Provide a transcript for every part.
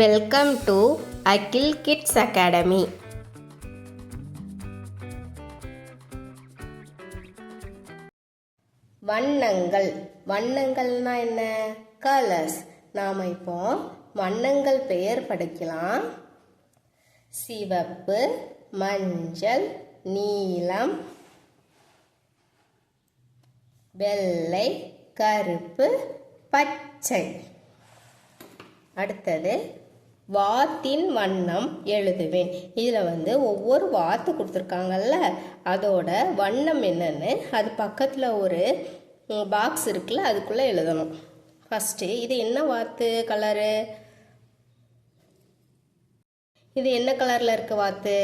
Welcome to Akhil kids academy. வண்ணங்கள். வண்ணங்கள்னா என்ன? கலர்ஸ். நாம் இப்போ வண்ணங்கள் பெயர் படிக்கலாம். சிவப்பு, மஞ்சள், நீலம், வெள்ளை, கருப்பு, பச்சை. அடுத்தது வாத்தின் வண்ணம் எழுதுவேன். இதில் ஒவ்வொரு வாத்து கொடுத்துருக்காங்கல்ல, அதோட வண்ணம் என்னன்னு அது பக்கத்தில் ஒரு பாக்ஸ் இருக்குல்ல, அதுக்குள்ளே எழுதணும். ஃபஸ்ட்டு இது என்ன வாத்து கலரு? இது என்ன கலரில் இருக்கு வாத்து?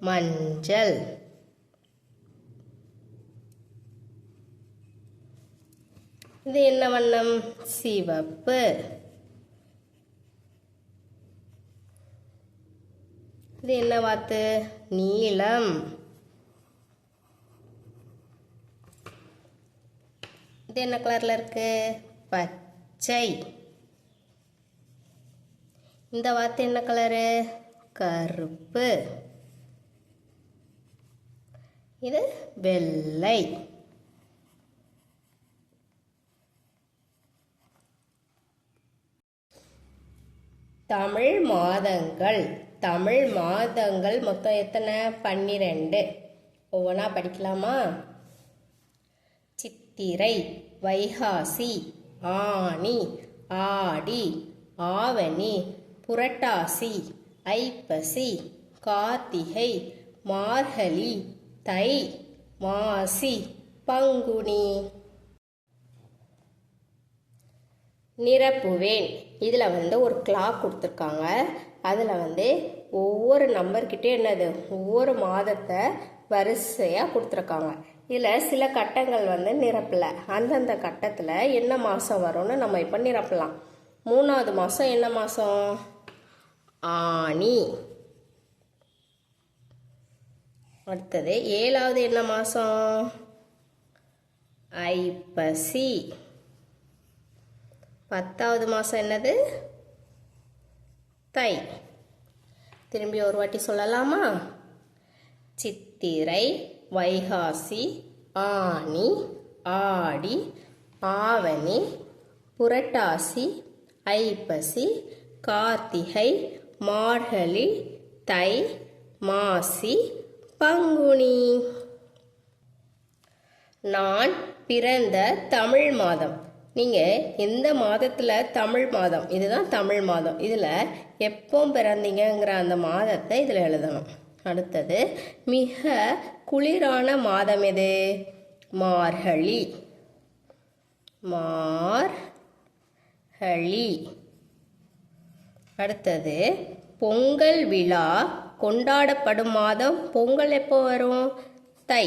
மஞ்சள். இது என்ன வண்ணம்? சிவப்பு. இது என்ன வாத்து? நீலம். இது என்ன கலர்ல இருக்கு? பச்சை. இந்த வாத்து என்ன கலரு? கருப்பு. இது வெள்ளை. தமிழ் மாதங்கள். தமிழ் மாதங்கள் மொத்தம் எத்தனை? 12. ஒவ்வொன்றா படிக்கலாமா? சித்திரை, வைகாசி, ஆனி, ஆடி, ஆவணி, புரட்டாசி, ஐப்பசி, கார்த்திகை, மார்கழி, தை, மாசி, பங்குனி. நிரப்புவேன். இதில் ஒரு கிளாக் கொடுத்துருக்காங்க. அதில் ஒவ்வொரு நம்பர்கிட்டே என்னது, ஒவ்வொரு மாதத்தை வரிசையாக கொடுத்துருக்காங்க. இதில் சில கட்டங்கள் நிரப்பலை. அந்தந்த கட்டத்தில் என்ன மாதம் வரும்னு நம்ம இப்போ நிரப்பலாம். 3வது மாதம் என்ன மாதம்? ஆனி. அடுத்தது 7வது என்ன மாதம்? ஐப்பசி. 10வது மாதம் என்னது? தை. திரும்பி ஒரு வாட்டி சொல்லலாமா? சித்திரை, வைகாசி, ஆனி, ஆடி, ஆவணி, புரட்டாசி, ஐப்பசி, கார்த்திகை, மார்கழி, தை, மாசி, பங்குனி. நான் பிறந்த தமிழ் மாதம். நீங்கள் எந்த மாதத்தில்? தமிழ் மாதம். இதுதான் தமிழ் மாதம். இதில் எப்போ பிறந்தீங்கிற அந்த மாதத்தை இதில் எழுதணும். அடுத்தது மிக குளிரான மாதம் எது? மார்கழி. மார்கழி. அடுத்தது பொங்கல் விழா கொண்டாடப்படும் மாதம். பொங்கல் எப்போ வரும்? தை.